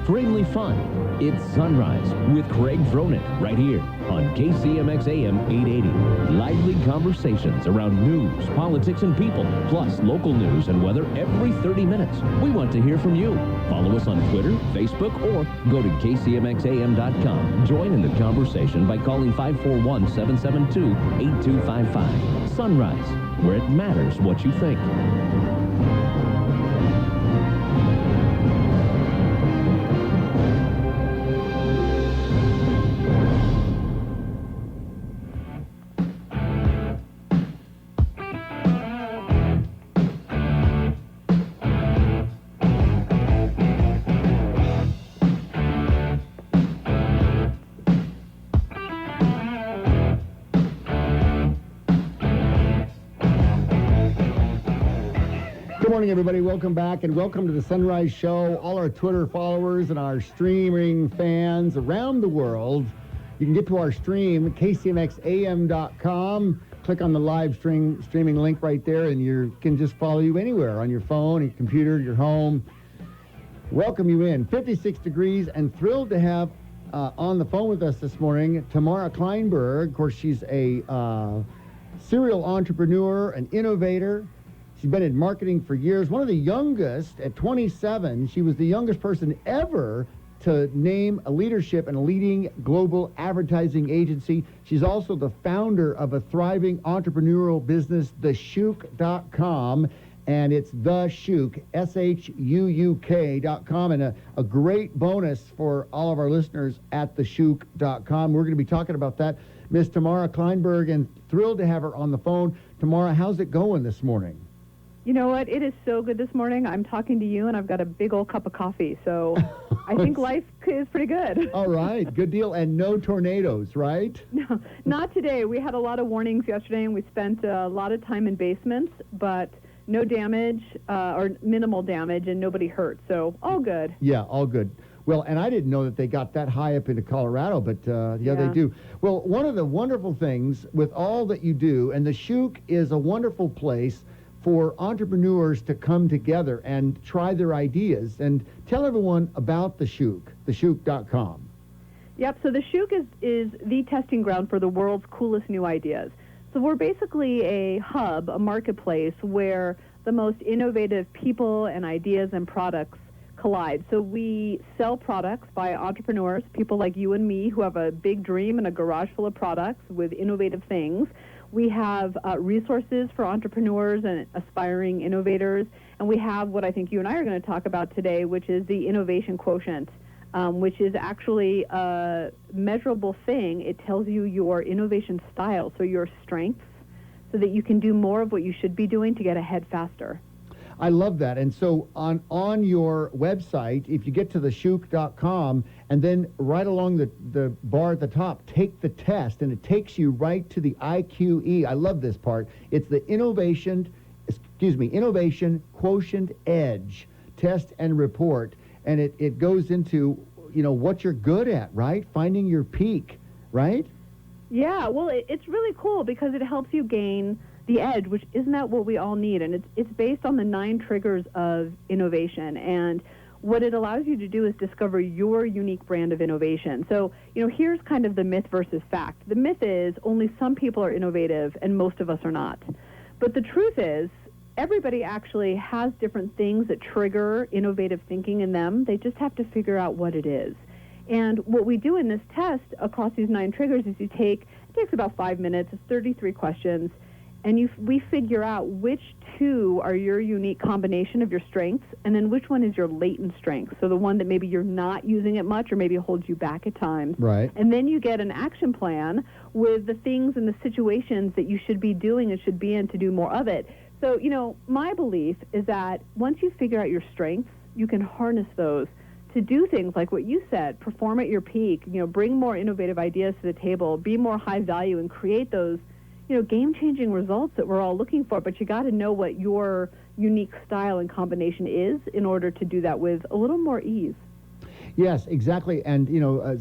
extremely fun. It's Sunrise with Craig Fronin right here on KCMX AM 880. Lively conversations around news, politics, and people, plus local news and weather every 30 minutes. We want to hear from you. Follow us on Twitter, Facebook, or go to kcmxam.com. Join in the conversation by calling 541-772-8255. Sunrise, where it matters what you think. Good morning, everybody. Welcome back, and welcome to the Sunrise Show. All our Twitter followers and our streaming fans around the world. You can get to our stream, kcmxam.com. Click on the live streaming link right there, and you can just follow you anywhere on your phone, your computer, your home. Welcome you in. 56 degrees, and thrilled to have on the phone with us this morning Tamara Kleinberg. Of course, she's a serial entrepreneur, an innovator. She's been in marketing for years. One of the youngest at 27. She was the youngest person ever to name a leadership in a leading global advertising agency. She's also the founder of a thriving entrepreneurial business, theshook.com. And it's The Shook, SHUUK.com. And a great bonus for all of our listeners at theshook.com. We're going to be talking about that. Miss Tamara Kleinberg, and thrilled to have her on the phone. Tamara, how's it going this morning? You know what? It is so good this morning. I'm talking to you, and I've got a big old cup of coffee, so I think life is pretty good. All right, good deal. And no tornadoes, right? No, not today. We had a lot of warnings yesterday, and we spent a lot of time in basements, but no damage or minimal damage, and nobody hurt, so all good. Yeah, all good. Well, and I didn't know that they got that high up into Colorado, but yeah, they do. Well, one of the wonderful things with all that you do, and the Shook is a wonderful place for entrepreneurs to come together and try their ideas. And tell everyone about the Shook, theshook.com. Yep, so the Shook is the testing ground for the world's coolest new ideas. So we're basically a hub, a marketplace, where the most innovative people and ideas and products collide. So we sell products by entrepreneurs, people like you and me who have a big dream and a garage full of products with innovative things. We have resources for entrepreneurs and aspiring innovators, and we have what I think you and I are going to talk about today, which is the Innovation Quotient, which is actually a measurable thing. It tells you your innovation style, so your strengths, so that you can do more of what you should be doing to get ahead faster. I love that. And so on your website, if you get to theshook.com, and then right along the bar at the top, take the test, and it takes you right to the IQE. I love this part. It's the Innovation Quotient EDGE test and report. And it goes into, what you're good at, right? Finding your peak, right? Yeah, well, it's really cool because it helps you gain the edge, which isn't that what we all need? And it's based on the 9 triggers of innovation. And what it allows you to do is discover your unique brand of innovation. So, here's kind of the myth versus fact. The myth is only some people are innovative and most of us are not. But the truth is everybody actually has different things that trigger innovative thinking in them. They just have to figure out what it is. And what we do in this test across these 9 triggers is it takes about 5 minutes, it's 33 questions, and we figure out which 2 are your unique combination of your strengths, and then which one is your latent strength. So the one that maybe you're not using it much or maybe holds you back at times. Right. And then you get an action plan with the things and the situations that you should be doing and should be in to do more of it. So, my belief is that once you figure out your strengths, you can harness those to do things like what you said, perform at your peak, bring more innovative ideas to the table, be more high value, and create those game-changing results that we're all looking for, but you got to know what your unique style and combination is in order to do that with a little more ease. Yes, exactly. And,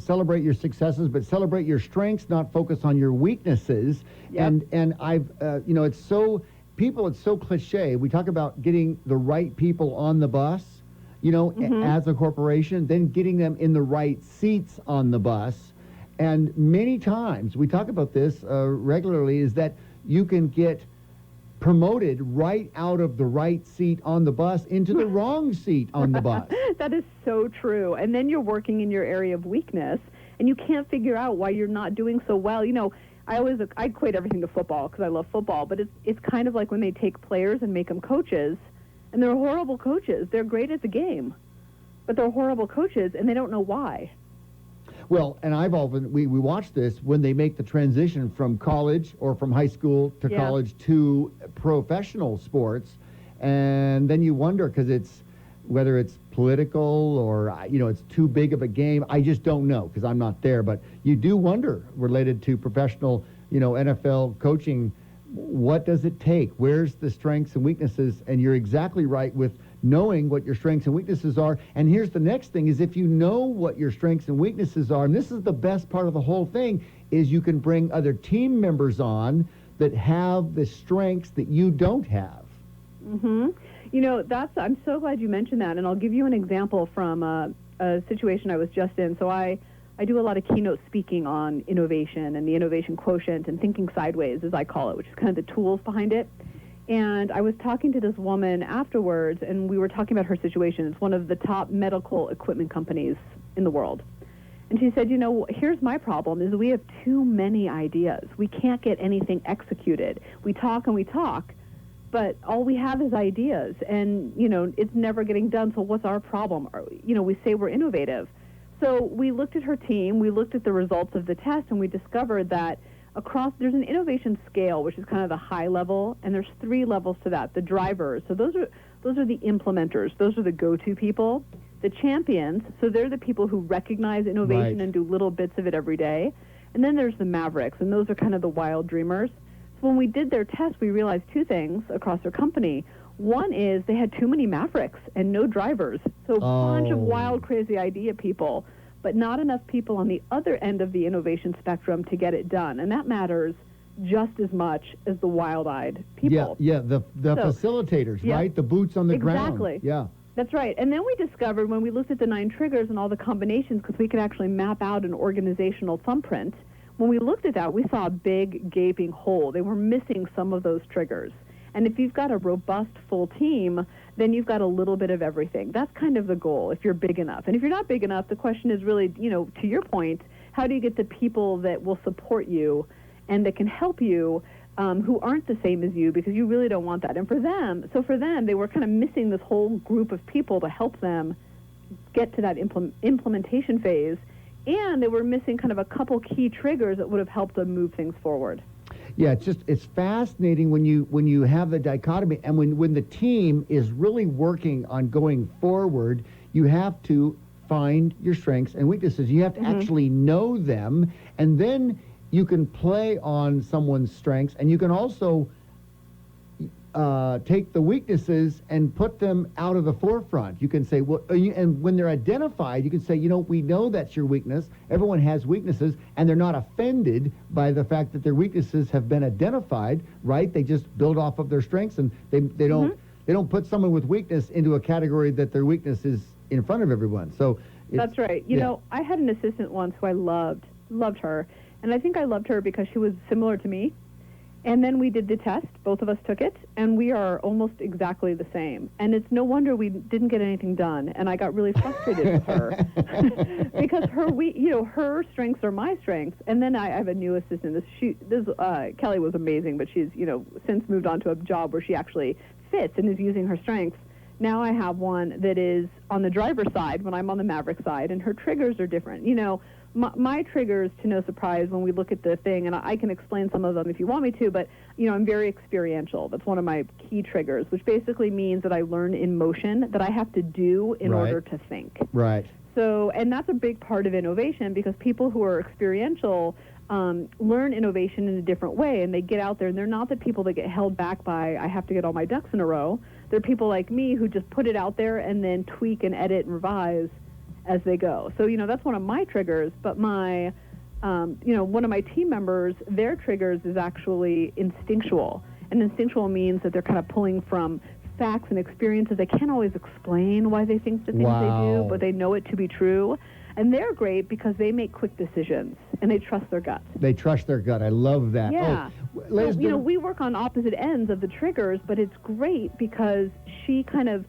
celebrate your successes, but celebrate your strengths, not focus on your weaknesses. Yep. And I've, it's so cliche. We talk about getting the right people on the bus. as a corporation, then getting them in the right seats on the bus. And many times, we talk about this regularly, is that you can get promoted right out of the right seat on the bus into the wrong seat on the bus. That is so true. And then you're working in your area of weakness, and you can't figure out why you're not doing so well. I equate everything to football because I love football, but it's kind of like when they take players and make them coaches, and they're horrible coaches. They're great at the game, but they're horrible coaches, and they don't know why. Well, and we watch this when they make the transition from college or from high school to college to professional sports, and then you wonder, because whether it's political or, it's too big of a game. I just don't know because I'm not there, but you do wonder, related to professional, NFL coaching, what does it take? Where's the strengths and weaknesses? And you're exactly right with knowing what your strengths and weaknesses are. And here's the next thing, is if you know what your strengths and weaknesses are, and this is the best part of the whole thing, is you can bring other team members on that have the strengths that you don't have. Mm-hmm. I'm so glad you mentioned that, and I'll give you an example from a situation I was just in. So I do a lot of keynote speaking on innovation and the innovation quotient and thinking sideways, as I call it, which is kind of the tools behind it. And I was talking to this woman afterwards, and we were talking about her situation. It's one of the top medical equipment companies in the world. And she said, here's my problem, is we have too many ideas. We can't get anything executed. We talk and we talk, but all we have is ideas, and, it's never getting done. So what's our problem? We say we're innovative. So we looked at her team, we looked at the results of the test, and we discovered that there's an innovation scale, which is kind of the high level, and there's 3 levels to that. The drivers, so those are the implementers. Those are the go-to people. The champions, so they're the people who recognize innovation and do little bits of it every day. And then there's the mavericks, and those are kind of the wild dreamers. So when we did their test, we realized 2 things across their company. One is they had too many mavericks and no drivers. So a bunch of wild, crazy idea people, but not enough people on the other end of the innovation spectrum to get it done. And that matters just as much as the wild-eyed people. The facilitators, right? The boots on the ground. Exactly. Yeah. That's right. And then we discovered, when we looked at the 9 triggers and all the combinations, because we could actually map out an organizational thumbprint, when we looked at that, we saw a big gaping hole. They were missing some of those triggers. And if you've got a robust, full team, then you've got a little bit of everything. That's kind of the goal, if you're big enough. And if you're not big enough, the question is really, to your point, how do you get the people that will support you and that can help you who aren't the same as you, because you really don't want that. And for them, they were kind of missing this whole group of people to help them get to that implementation phase, and they were missing kind of a couple key triggers that would have helped them move things forward. Yeah, it's fascinating when you have the dichotomy, and when the team is really working on going forward, you have to find your strengths and weaknesses. You have to actually know them, and then you can play on someone's strengths, and you can also take the weaknesses and put them out of the forefront. You can say, and when they're identified, you can say, we know that's your weakness. Everyone has weaknesses, and they're not offended by the fact that their weaknesses have been identified, right? They just build off of their strengths, and they don't put someone with weakness into a category that their weakness is in front of everyone. So that's right. I had an assistant once who I loved her, and I think I loved her because she was similar to me. And then we did the test, both of us took it, and we are almost exactly the same. And it's no wonder we didn't get anything done, and I got really frustrated with her because her strengths are my strengths. And then I have a new assistant. Kelly was amazing, but she's since moved on to a job where she actually fits and is using her strengths. Now I have one that is on the driver's side when I'm on the maverick side, and her triggers are different. My triggers, to no surprise, when we look at the thing, and I can explain some of them if you want me to, but, I'm very experiential. That's one of my key triggers, which basically means that I learn in motion, that I have to do in order to think. Right. So, and that's a big part of innovation, because people who are experiential learn innovation in a different way, and they get out there, and they're not the people that get held back by, I have to get all my ducks in a row. They're people like me who just put it out there and then tweak and edit and revise as they go. So, that's one of my triggers, but one of my team members, their triggers is actually instinctual. And instinctual means that they're kind of pulling from facts and experiences. They can't always explain why they think the things they do, but they know it to be true. And they're great because they make quick decisions and they trust their gut. They trust their gut. I love that. Yeah. So, we work on opposite ends of the triggers, but it's great because she kind of,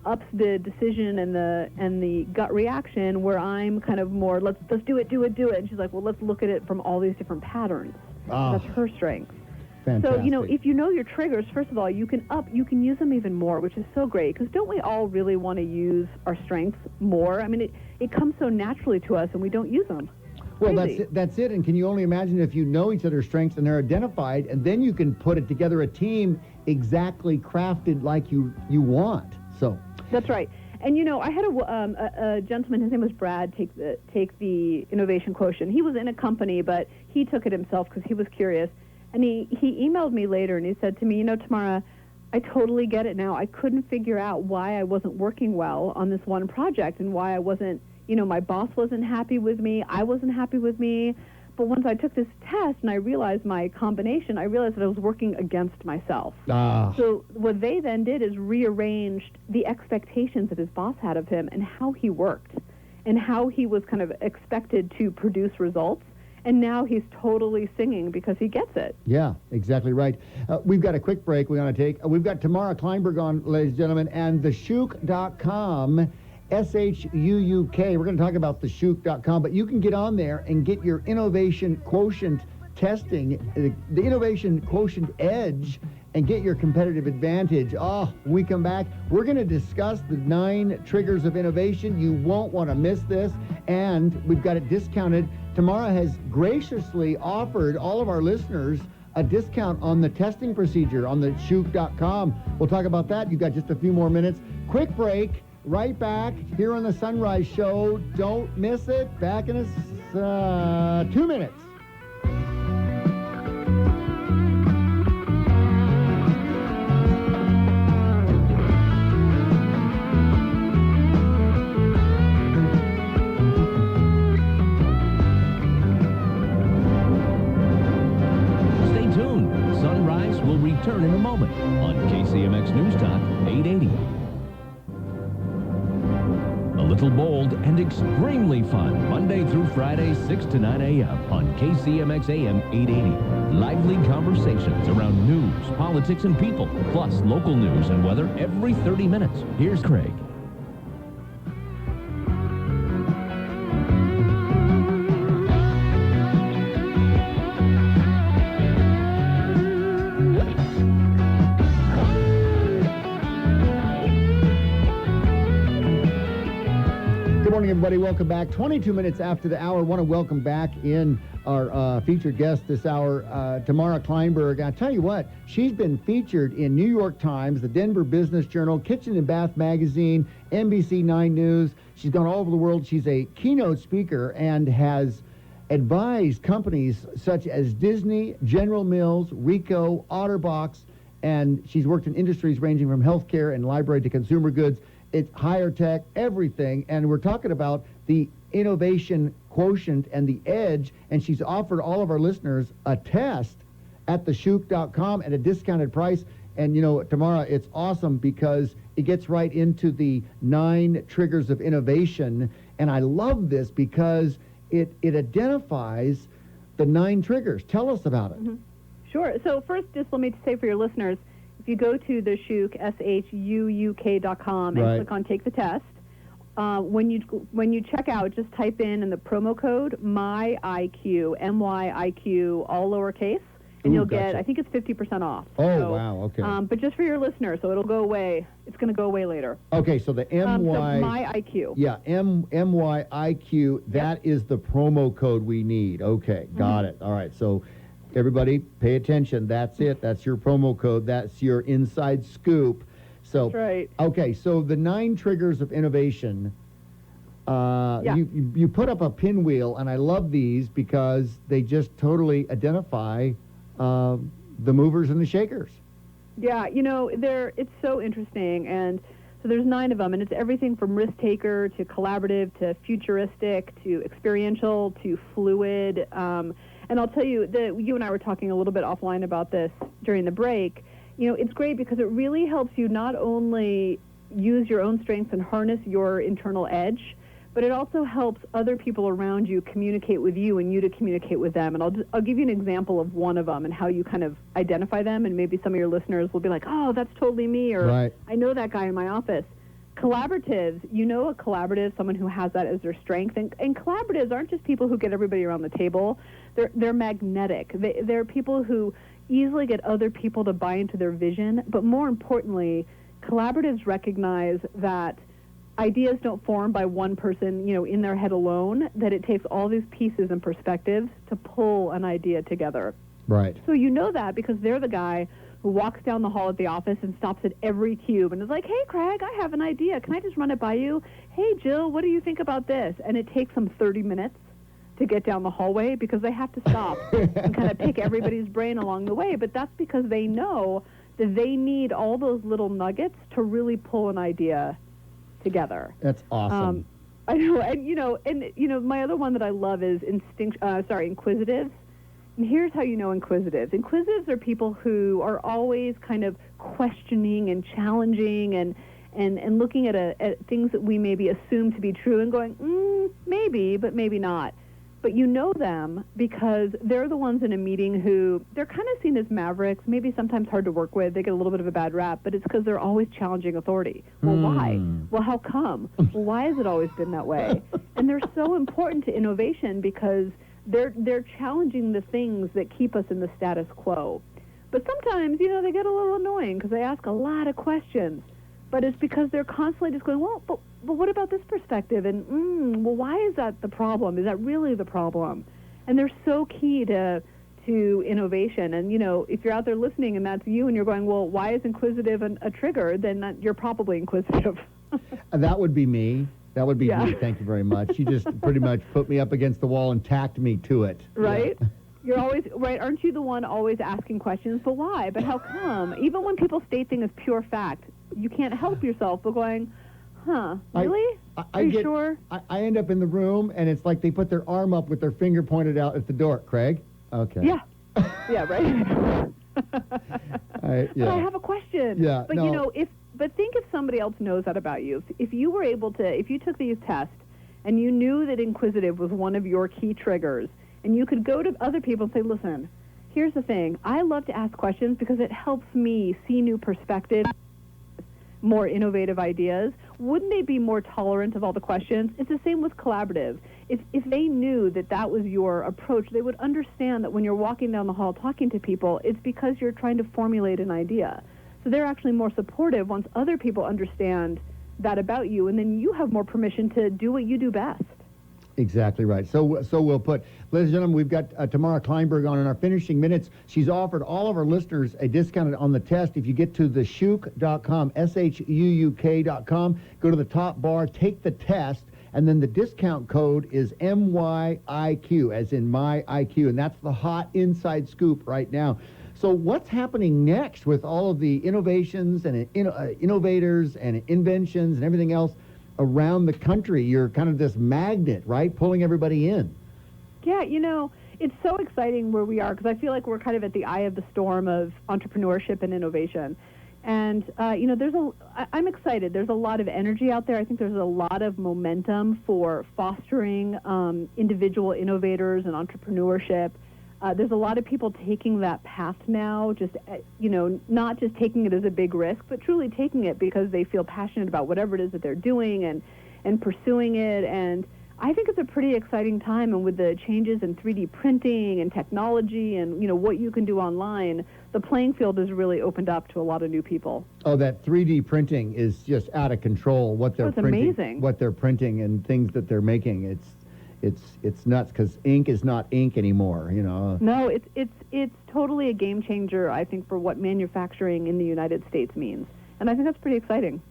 ups the decision and the gut reaction, where I'm kind of more, let's do it. And she's like, well, let's look at it from all these different patterns. That's her strength. Fantastic. So, if you know your triggers, first of all, you can use them even more, which is so great, because don't we all really want to use our strengths more? I mean, it comes so naturally to us, and we don't use them. Well, that's it. And can you only imagine if you know each other's strengths and they're identified, and then you can put it together, a team exactly crafted like you want. So that's right. And I had a gentleman. His name was Brad. Take the Innovation Quotient. He was in a company, but he took it himself because he was curious. And he emailed me later, and he said to me, Tamara, I totally get it now. I couldn't figure out why I wasn't working well on this one project, and why I wasn't, my boss wasn't happy with me. I wasn't happy with me. But once I took this test and I realized my combination, I realized that I was working against myself. So what they then did is rearranged the expectations that his boss had of him and how he worked and how he was kind of expected to produce results. And now he's totally singing because he gets it. Yeah, exactly right. We've got a quick break we're going to take. We've got Tamara Kleinberg on, ladies and gentlemen, and theshook.com, S-H-U-U-K. We're going to talk about theshook.com, but you can get on there and get your Innovation Quotient testing, the Innovation Quotient EDGE, and get your competitive advantage. When we come back, we're going to discuss the 9 triggers of innovation. You won't want to miss this, and we've got it discounted. Tamara has graciously offered all of our listeners a discount on the testing procedure on the shook.com. We'll talk about that. You've got just a few more minutes. Quick break. Right back here on the Sunrise Show. Don't miss it. Back in 2 minutes. Stay tuned. Sunrise will return in a moment on KCMX Newstalk 880. A little bold and extremely fun, Monday through Friday, 6 to 9 a.m. on KCMX AM 880. Lively conversations around news, politics, and people, plus local news and weather every 30 minutes. Here's Craig. Everybody, welcome back. 22 minutes after the hour. Want to welcome back in our featured guest this hour, Tamara Kleinberg. I tell you what, she's been featured in New York Times, the Denver Business Journal, Kitchen and Bath Magazine, NBC 9 News. She's gone all over the world. She's a keynote speaker and has advised companies such as Disney, General Mills, Ricoh, Otterbox, and she's worked in industries ranging from healthcare and library to consumer goods. It's higher tech, everything, and we're talking about the Innovation Quotient and the EDGE, and she's offered all of our listeners a test at theshook.com at a discounted price. And, Tamara, it's awesome because it gets right into the 9 triggers of innovation, and I love this because it identifies the 9 triggers. Tell us about it. Mm-hmm. Sure. So first, just let me say for your listeners, if you go to the Shook, SHUUK.com, and click on Take the Test, when you check out, just type in the promo code MYIQ, MYIQ, all lowercase, and you'll get, I think it's 50% off. Wow, okay. But just for your listeners, so it'll go away. It's going to go away later. Okay, so the MYIQ. Yeah, MYIQ, that is the promo code we need. Okay, got it. All right, so everybody, pay attention. That's it. That's your promo code. That's your inside scoop. So, that's right. Okay, so the 9 triggers of innovation. You put up a pinwheel, and I love these because they just totally identify the movers and the shakers. Yeah, it's so interesting, and so there's 9 of them, and it's everything from risk taker to collaborative to futuristic to experiential to fluid. And I'll tell you that you and I were talking a little bit offline about this during the break. it's great because it really helps you not only use your own strengths and harness your internal edge, but it also helps other people around you communicate with you and you to communicate with them. And I'll give you an example of one of them and how you kind of identify them, and maybe some of your listeners will be like, oh, that's totally me, or right. I know that guy in my office. Collaboratives, a collaborative, someone who has that as their strength. And collaboratives aren't just people who get everybody around the table. They're magnetic. They're people who easily get other people to buy into their vision. But more importantly, collaboratives recognize that ideas don't form by one person, in their head alone, that it takes all these pieces and perspectives to pull an idea together. Right. So you know that because they're the guy who walks down the hall at the office and stops at every cube and is like, hey, Craig, I have an idea. Can I just run it by you? Hey, Jill, what do you think about this? And it takes them 30 minutes to get down the hallway because they have to stop and kind of pick everybody's brain along the way. But that's because they know that they need all those little nuggets to really pull an idea together. That's awesome. I know, and my other one that I love is inquisitives. And here's how you know inquisitives. Inquisitives are people who are always kind of questioning and challenging and looking at things that we maybe assume to be true and going, maybe, but maybe not. But you know them because they're the ones in a meeting who, they're kind of seen as mavericks, maybe sometimes hard to work with. They get a little bit of a bad rap, but it's because they're always challenging authority. Well, why? Well, how come? Well, why has it always been that way? And they're so important to innovation because they're challenging the things that keep us in the status quo. But sometimes, they get a little annoying because they ask a lot of questions. But it's because they're constantly just going, well, but what about this perspective? And, well, why is that the problem? Is that really the problem? And they're so key to innovation. And, if you're out there listening and that's you and you're going, well, why is inquisitive a trigger? Then you're probably inquisitive. That would be me. That would be me. Thank you very much. You just pretty much put me up against the wall and tacked me to it. Right? Yeah. You're always, right, aren't you the one always asking questions? But why? But how come? Even when people state things as pure fact, you can't help yourself but going, really? Are you sure? I end up in the room, and it's like they put their arm up with their finger pointed out at the door. Craig? Okay. Yeah. Yeah, right? Yeah. But I have a question. Yeah, but, no. But think if somebody else knows that about you. If you were able to, if you took these tests and you knew that inquisitive was one of your key triggers, and you could go to other people and say, listen, here's the thing. I love to ask questions because it helps me see new perspectives, more innovative ideas. Wouldn't they be more tolerant of all the questions? It's the same with collaborative. If they knew that was your approach, they would understand that when you're walking down the hall talking to people, it's because you're trying to formulate an idea. So they're actually more supportive once other people understand that about you, and then you have more permission to do what you do best. Exactly right. So we'll put, ladies and gentlemen, we've got Tamara Kleinberg on in our finishing minutes. She's offered all of our listeners a discount on the test. If you get to theshuuk.com, SHUUK.com, go to the top bar, take the test, and then the discount code is MYIQ, as in my IQ, and that's the hot inside scoop right now. So what's happening next with all of the innovations and innovators and inventions and everything else around the country? You're kind of this magnet, right, pulling everybody in. Yeah, it's so exciting where we are because I feel like we're kind of at the eye of the storm of entrepreneurship and innovation. And, I'm excited. There's a lot of energy out there. I think there's a lot of momentum for fostering individual innovators and entrepreneurship. There's a lot of people taking that path now, just, not just taking it as a big risk, but truly taking it because they feel passionate about whatever it is that they're doing and pursuing it. And I think it's a pretty exciting time. And with the changes in 3D printing and technology and, what you can do online, the playing field has really opened up to a lot of new people. Oh, that 3D printing is just out of control, what they're printing. Amazing. What they're printing and things that they're making. It's nuts because ink is not ink anymore, No, it's totally a game changer, I think, for what manufacturing in the United States means. And I think that's pretty exciting.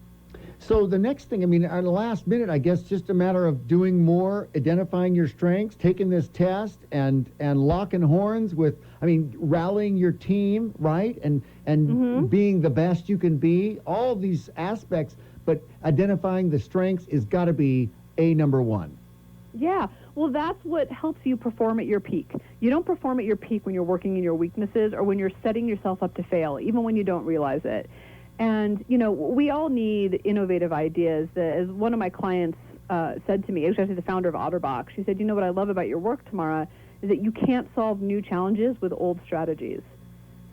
So the next thing, at the last minute, I guess just a matter of doing more, identifying your strengths, taking this test and locking horns with, rallying your team, right? And being the best you can be, all of these aspects, but identifying the strengths is got to be number one. Yeah. Well, that's what helps you perform at your peak. You don't perform at your peak when you're working in your weaknesses or when you're setting yourself up to fail, even when you don't realize it. And, we all need innovative ideas. As one of my clients said to me, it was actually the founder of Otterbox, she said, what I love about your work, Tamara, is that you can't solve new challenges with old strategies.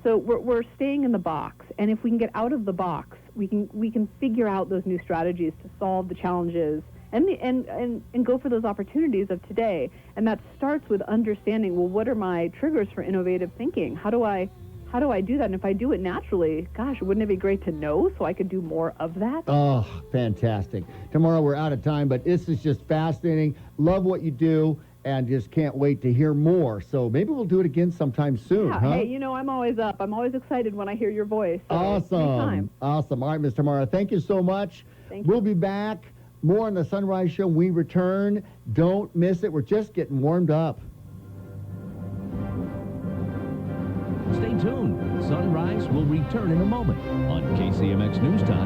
So we're staying in the box, and if we can get out of the box, we can figure out those new strategies to solve the challenges and go for those opportunities of today. And that starts with understanding, well, what are my triggers for innovative thinking? How do I do that? And if I do it naturally, gosh, wouldn't it be great to know so I could do more of that? Oh, fantastic. Tomorrow we're out of time, but this is just fascinating. Love what you do. And just can't wait to hear more. So maybe we'll do it again sometime soon, yeah, huh? Hey, I'm always up. I'm always excited when I hear your voice. So awesome. anytime. Awesome. All right, Ms. Tamara, thank you so much. Thank you. We'll be back. More on the Sunrise Show when we return. Don't miss it. We're just getting warmed up. Stay tuned. Sunrise will return in a moment on KCMX Newstalk